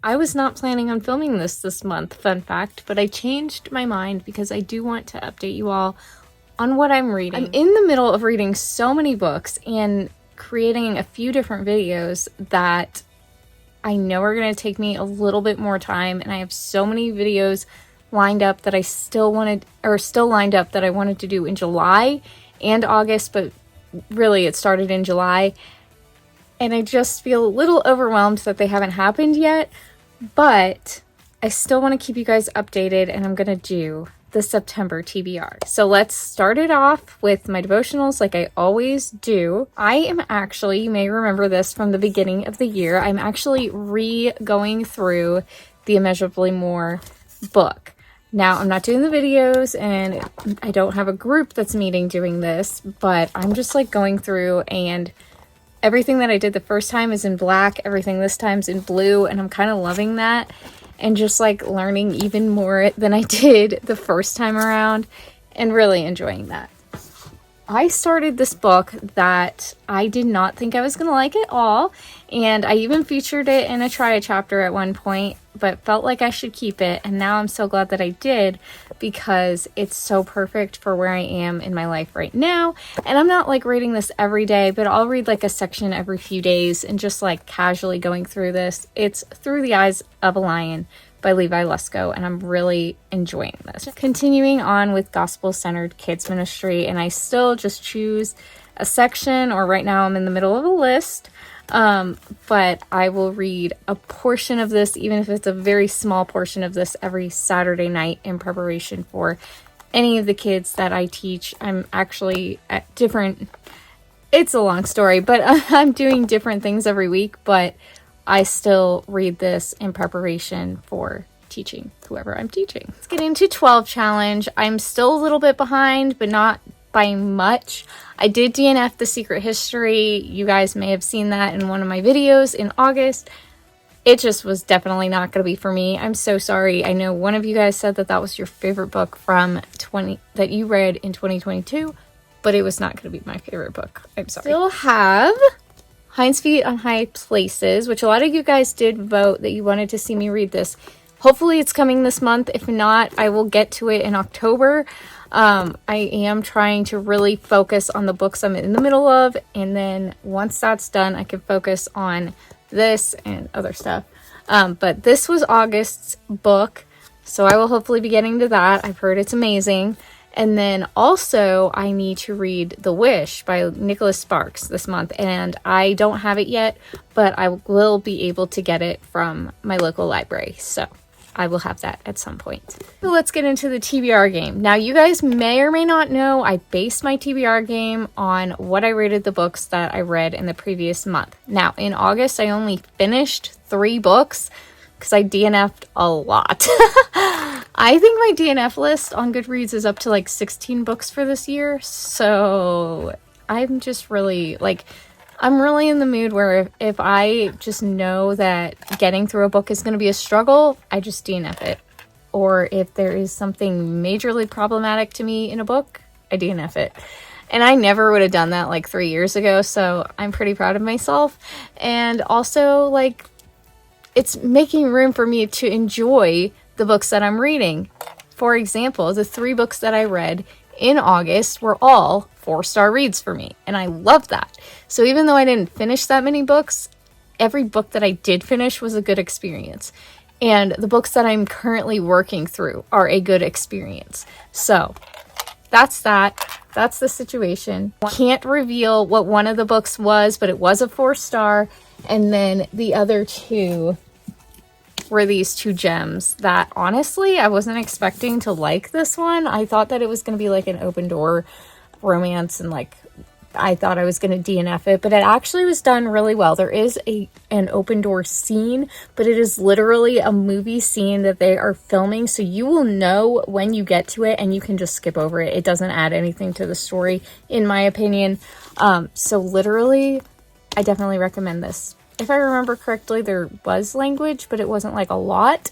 I was not planning on filming this month, fun fact, but I changed my mind because I do want to update you all on what I'm reading. I'm in the middle of reading so many books and creating a few different videos that I know are going to take me a little bit more time, and I have so many videos lined up that I still lined up that I wanted to do in July and August, but really it started in July, and I just feel a little overwhelmed that they haven't happened yet, but I still want to keep you guys updated, and I'm going to do the September TBR. So let's start it off with my devotionals like I always do. I am actually, you may remember this from the beginning of the year, I'm actually going through the Immeasurably More book. Now, I'm not doing the videos, and I don't have a group that's meeting doing this, but I'm just like going through, and everything that I did the first time is in black, everything this time's in blue, and I'm kind of loving that. And just like learning even more than I did the first time around and really enjoying that. I started this book that I did not think I was going to like at all. And I even featured it in a try a chapter at one point, but felt like I should keep it. And now I'm so glad that I did because it's so perfect for where I am in my life right now. And I'm not like reading this every day, but I'll read like a section every few days and just like casually going through this. It's Through the Eyes of a Lion by Levi Lusko, and I'm really enjoying this. Continuing on with gospel-centered kids ministry, and I still just choose a section, or right now I'm in the middle of a list, but I will read a portion of this, even if it's a very small portion of this, every Saturday night in preparation for any of the kids that I teach. I'm actually at different, it's a long story, but I'm doing different things every week, but I still read this in preparation for teaching whoever I'm teaching. Let's get into 12 challenge. I'm still a little bit behind, but not by much. I did DNF The Secret History. You guys may have seen that in one of my videos in August. It just was definitely not going to be for me. I'm so sorry. I know one of you guys said that that was your favorite book from that you read in 2022, but it was not going to be my favorite book. I'm sorry. Still have Hind's Feet on High Places, which a lot of you guys did vote that you wanted to see me read this. Hopefully it's coming this month. If not, I will get to it in October. I am trying to really focus on the books I'm in the middle of, and then once that's done, I can focus on this and other stuff. But this was August's book, so I will hopefully be getting to that. I've heard it's amazing. And then also I need to read The Wish by Nicholas Sparks this month, and I don't have it yet, but I will be able to get it from my local library, so I will have that at some point. So let's get into the TBR game. Now, you guys may or may not know I based my TBR game on what I rated the books that I read in the previous month. Now, in August, I only finished 3 books because I DNF'd a lot. I think my DNF list on Goodreads is up to like 16 books for this year. So I'm just really like, I'm really in the mood where if I just know that getting through a book is going to be a struggle, I just DNF it. Or if there is something majorly problematic to me in a book, I DNF it. And I never would have done that like 3 years ago. So I'm pretty proud of myself. And also like, it's making room for me to enjoy the books that I'm reading. For example, the 3 books that I read in August were all 4-star reads for me, and I love that. So even though I didn't finish that many books, every book that I did finish was a good experience. And the books that I'm currently working through are a good experience. So that's that. That's the situation. Can't reveal what one of the books was, but it was a 4-star. And then the other 2 were these 2 gems that honestly, I wasn't expecting to like this one. I thought that it was going to be like an open door romance, and like I thought I was going to DNF it, but it actually was done really well. There is an open door scene, but it is literally a movie scene that they are filming, so you will know when you get to it and you can just skip over it. It doesn't add anything to the story, in my opinion. So literally, I definitely recommend this. If I remember correctly, there was language, but it wasn't like a lot.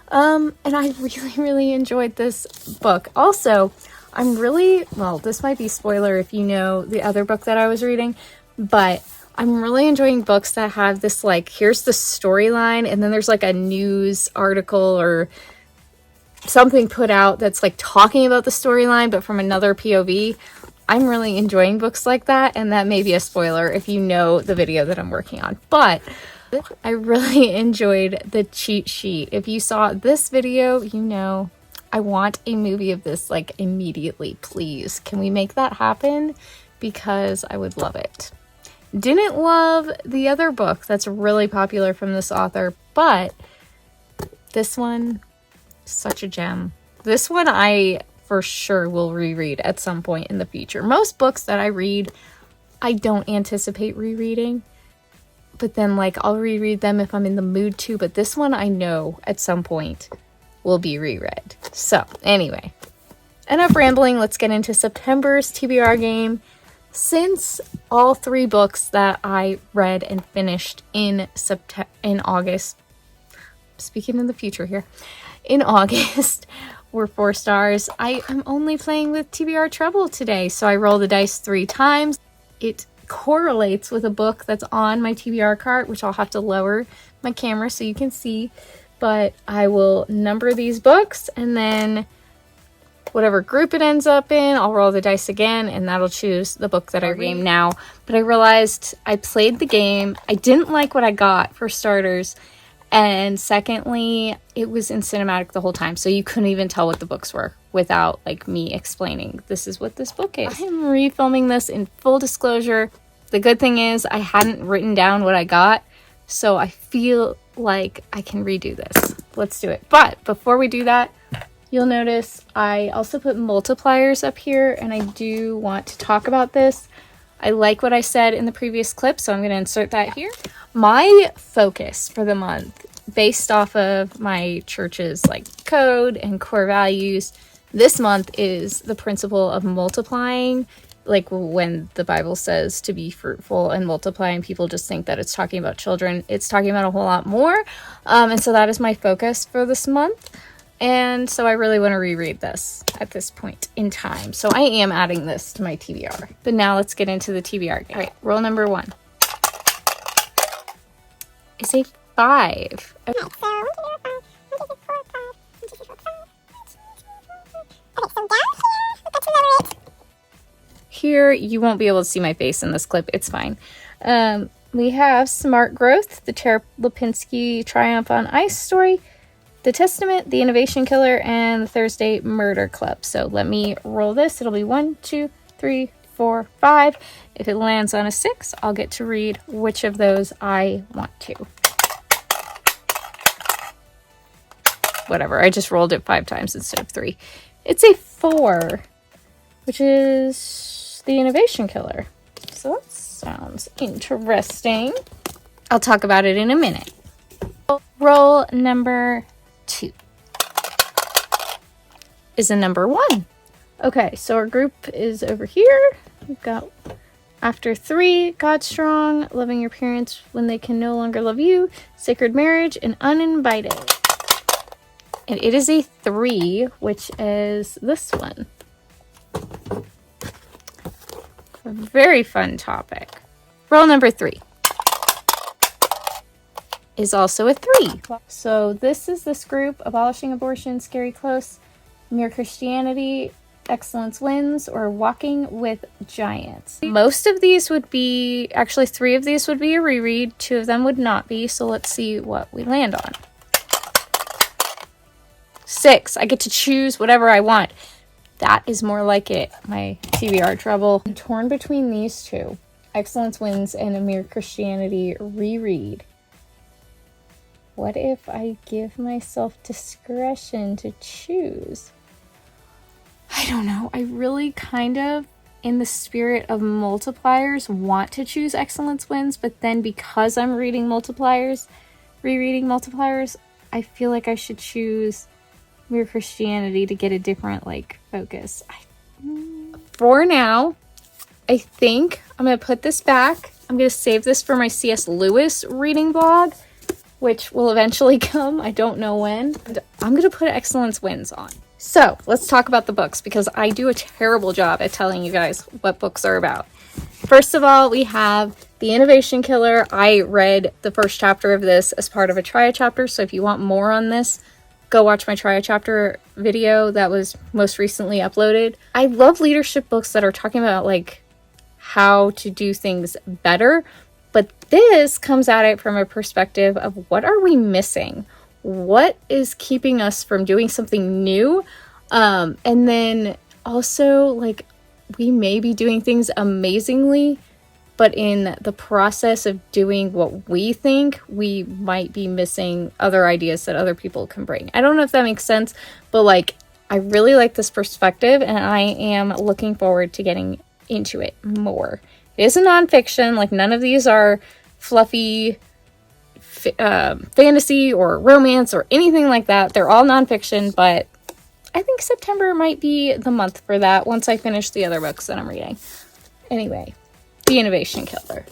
And I really, really enjoyed this book. Also, I'm really, well, this might be spoiler if you know the other book that I was reading, but I'm really enjoying books that have this, like, here's the storyline, and then there's like a news article or something put out that's like talking about the storyline, but from another POV. I'm really enjoying books like that, and that may be a spoiler if you know the video that I'm working on. But I really enjoyed the cheat sheet. If you saw this video, you know I want a movie of this, like, immediately, please. Can we make that happen? Because I would love it. Didn't love the other book that's really popular from this author, but this one, such a gem. This one I for sure will reread at some point in the future. Most books that I read, I don't anticipate rereading, but then, like, I'll reread them if I'm in the mood to, but this one I know at some point will be reread. So anyway, enough rambling. Let's get into September's TBR game. Since all 3 books that I read and finished in August, speaking in the future here, in August, were 4 stars, I am only playing with TBR Treble today. So I roll the dice 3 times. It correlates with a book that's on my TBR cart, which I'll have to lower my camera so you can see. But I will number these books, and then whatever group it ends up in, I'll roll the dice again, and that'll choose the book that I read now. But I realized I played the game. I didn't like what I got, for starters. And secondly, it was in cinematic the whole time, so you couldn't even tell what the books were without, like, me explaining this is what this book is. I'm refilming this in full disclosure. The good thing is I hadn't written down what I got, so I feel like I can redo this. Let's do it. But before we do that, you'll notice I also put multipliers up here, and I do want to talk about this. I like what I said in the previous clip, so I'm going to insert that here. My focus for the month, based off of my church's, like, code and core values, this month is the principle of multiplying. Like, when the Bible says to be fruitful and multiply, and people just think that it's talking about children, it's talking about a whole lot more. And so that is my focus for this month. And so I really want to reread this at this point in time. So I am adding this to my TBR. But now let's get into the TBR game. All right, roll number 1 is a 5. Okay. Here, you won't be able to see my face in this clip. It's fine. We have Smart Growth, the Tara Lipinski Triumph on Ice story, The Testament, The Innovation Killer, and The Thursday Murder Club. So let me roll this. It'll be 1, 2, 3, 4, 5. If it lands on a 6, I'll get to read which of those I want to. Whatever, I just rolled it 5 times instead of 3. It's a 4, which is The Innovation Killer. So that sounds interesting. I'll talk about it in a minute. Roll number 2 is a number 1. Okay, so our group is over here. We've got After 3, God Strong, Loving Your Parents When They Can No Longer Love You, Sacred Marriage, and Uninvited. And it is a 3, which is this one. A very fun topic. Roll number 3 is also a 3. So this is this group: Abolishing Abortion, Scary Close, Mere Christianity, Excellence Wins, or Walking with Giants. Most of these would be, actually 3 of these would be a reread, 2 of them would not be, so let's see what we land on. 6. I get to choose whatever I want. That is more like it, my TBR Trouble. I'm torn between these 2. Excellence Wins and A Mere Christianity reread. What if I give myself discretion to choose? I don't know. I really kind of, in the spirit of multipliers, want to choose Excellence Wins, but then because I'm reading multipliers, rereading multipliers, I feel like I should choose Mere Christianity to get a different, like, focus. For now, I think I'm going to put this back. I'm going to save this for my C.S. Lewis reading blog, which will eventually come. I don't know when. But I'm going to put Excellence Wins on. So let's talk about the books, because I do a terrible job at telling you guys what books are about. First of all, we have The Innovation Killer, I read the first chapter of this as part of a try a chapter, so if you want more on this, go watch my try a chapter video that was most recently uploaded. I love leadership books that are talking about like how to do things better, but this comes at it from a perspective of what are we missing? What is keeping us from doing something new? And then also, like, we may be doing things amazingly, but in the process of doing what we think, we might be missing other ideas that other people can bring. I don't know if that makes sense, but like, I really like this perspective and I am looking forward to getting into it more. It is a nonfiction, like none of these are fluffy fantasy or romance or anything like that. They're all nonfiction, but I think September might be the month for that once I finish the other books that I'm reading. Anyway, The Innovation Killer.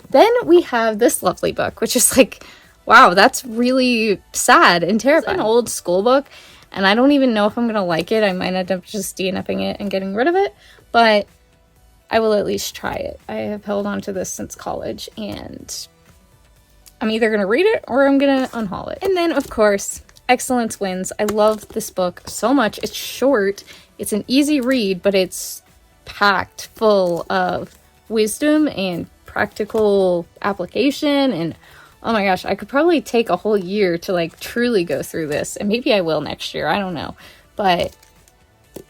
Then we have this lovely book, which is like, wow, that's really sad and terrifying. It's an old school book, and I don't even know if I'm going to like it. I might end up just DNFing it and getting rid of it, but I will at least try it. I have held on to this since college, and I'm either going to read it or I'm going to unhaul it. And then, of course, Excellence Wins. I love this book so much. It's short. It's an easy read, but it's packed full of wisdom and practical application. And oh my gosh, I could probably take a whole year to like truly go through this. And maybe I will next year. I don't know. But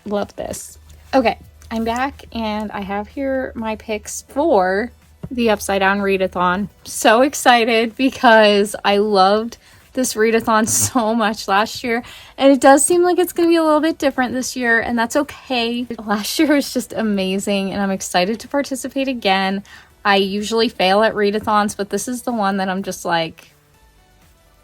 love this. Okay, I'm back and I have here my picks for the Upside Down Readathon. So excited because I loved this readathon so much last year, and it does seem like it's gonna be a little bit different this year, and that's okay. Last year was just amazing and I'm excited to participate again. I usually fail at readathons, but this is the one that I'm just like,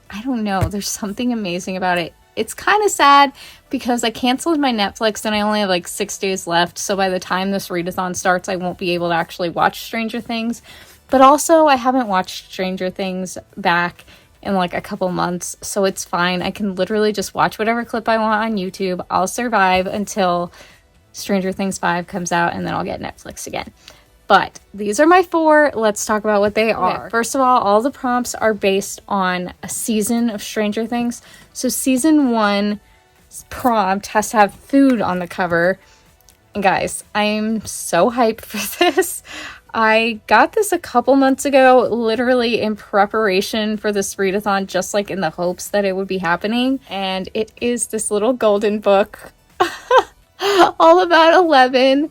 I don't know, there's something amazing about it. It's kind of sad because I canceled my Netflix and I only have like 6 days left, so by the time this readathon starts I won't be able to actually watch Stranger Things. But also I haven't watched Stranger Things back in like a couple months, so it's fine. I can literally just watch whatever clip I want on YouTube. I'll survive until Stranger Things 5 comes out, and then I'll get Netflix again. But these are my 4. Let's talk about what they are. Okay, first of all the prompts are based on a season of Stranger Things. So season 1 prompt has to have food on the cover. And guys, I'm so hyped for this. I got this a couple months ago, literally in preparation for this readathon, just like in the hopes that it would be happening. And it is this little golden book all about 11.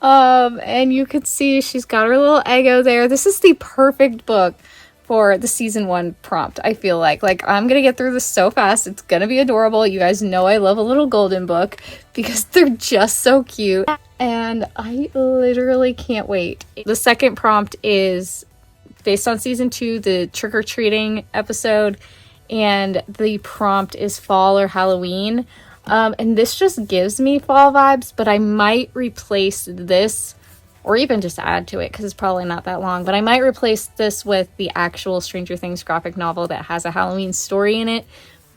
And you could see she's got her little Eggo there. This is the perfect book for the season 1 prompt, I feel like. Like, I'm gonna get through this so fast. It's gonna be adorable. You guys know I love a little golden book because they're just so cute. And I literally can't wait. The second prompt is based on season 2, the trick-or-treating episode. And the prompt is fall or Halloween. And this just gives me fall vibes, but I might replace this, or even just add to it because it's probably not that long, but I might replace this with the actual Stranger Things graphic novel that has a Halloween story in it.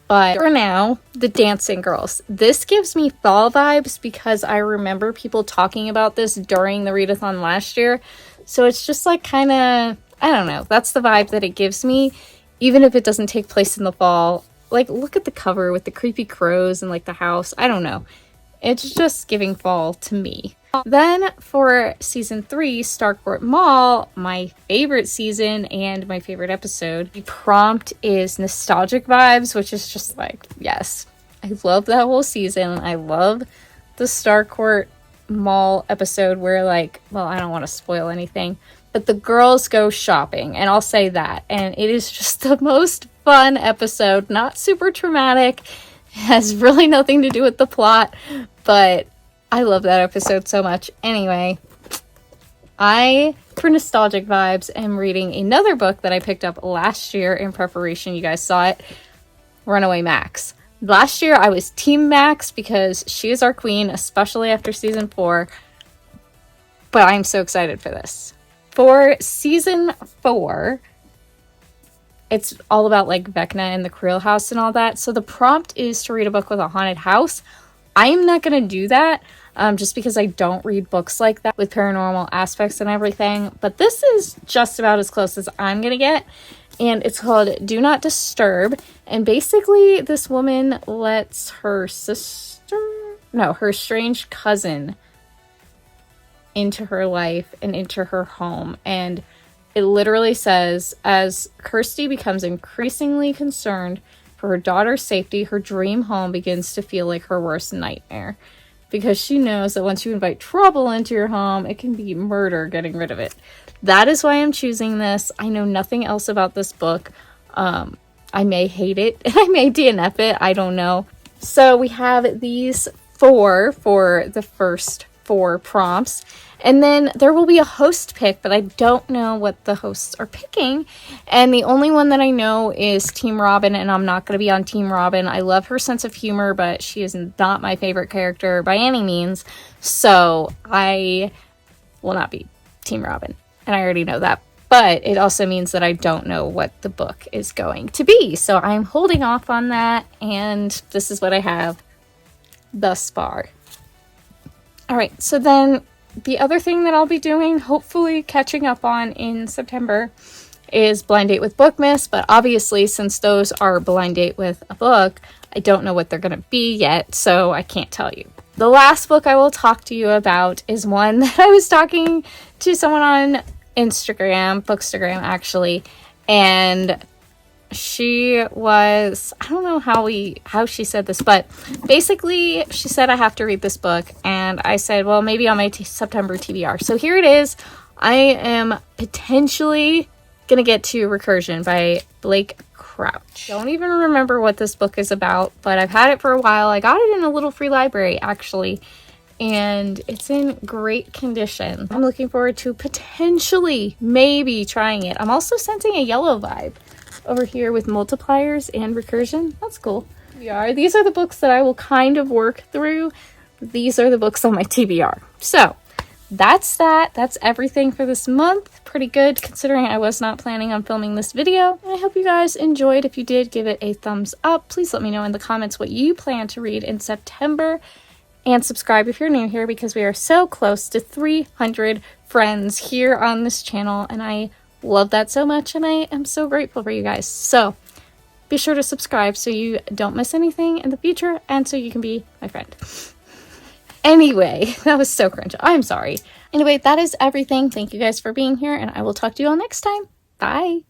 But for now, The Dancing Girls. This gives me fall vibes because I remember people talking about this during the readathon last year. So it's just like kind of, I don't know, that's the vibe that it gives me, even if it doesn't take place in the fall. Like, look at the cover with the creepy crows and like the house. I don't know. It's just giving fall to me. Then for season 3, Starcourt Mall, my favorite season and my favorite episode, the prompt is nostalgic vibes, which is just like, yes, I love that whole season. I love the Starcourt Mall episode where, like, well, I don't want to spoil anything, but the girls go shopping, and I'll say that. And it is just the most fun episode, not super traumatic. It has really nothing to do with the plot, but I love that episode so much. Anyway, for nostalgic vibes, am reading another book that I picked up last year in preparation. You guys saw it, Runaway Max. Last year, I was Team Max because she is our queen, especially after season 4. But I'm so excited for this. For season 4, it's all about like Vecna and the Creel house and all that. So the prompt is to read a book with a haunted house. I'm not going to do that just because I don't read books like that with paranormal aspects and everything. But this is just about as close as I'm going to get. And it's called Do Not Disturb. And basically, this woman lets her her strange cousin into her life and into her home. And it literally says, as Kirsty becomes increasingly concerned for her daughter's safety, her dream home begins to feel like her worst nightmare. Because she knows that once you invite trouble into your home, it can be murder getting rid of it. That is why I'm choosing this. I know nothing else about this book. I may hate it and I may DNF it. I don't know. So we have these 4 for the first 4 prompts. And then there will be a host pick, but I don't know what the hosts are picking. And the only one that I know is Team Robin, and I'm not going to be on Team Robin. I love her sense of humor, but she is not my favorite character by any means. So I will not be Team Robin. And I already know that. But it also means that I don't know what the book is going to be. So I'm holding off on that. And this is what I have thus far. All right, so then the other thing that I'll be doing, hopefully catching up on in September, is Blind Date with Bookmas. But obviously, since those are Blind Date with a book, I don't know what they're going to be yet, so I can't tell you. The last book I will talk to you about is one that I was talking to someone on Instagram, Bookstagram actually, and she was, I don't know how she said this, but basically she said I have to read this book, and I said, well, maybe on my September TBR. So here it is. I am potentially gonna get to Recursion by Blake Crouch. Don't even remember what this book is about, but I've had it for a while. I got it in a little free library actually, and it's in great condition. I'm looking forward to potentially maybe trying it. I'm also sensing a yellow vibe over here with multipliers and recursion. That's cool. These are the books that I will kind of work through. These are the books on my TBR. So that's that. That's everything for this month. Pretty good considering I was not planning on filming this video. I hope you guys enjoyed. If you did, give it a thumbs up. Please let me know in the comments what you plan to read in September. And subscribe if you're new here, because we are so close to 300 friends here on this channel. And I love that so much, and I am so grateful for you guys. So be sure to subscribe so you don't miss anything in the future, and so you can be my friend. Anyway, that was so cringe. I'm sorry. Anyway, that is everything. Thank you guys for being here, and I will talk to you all next time. Bye.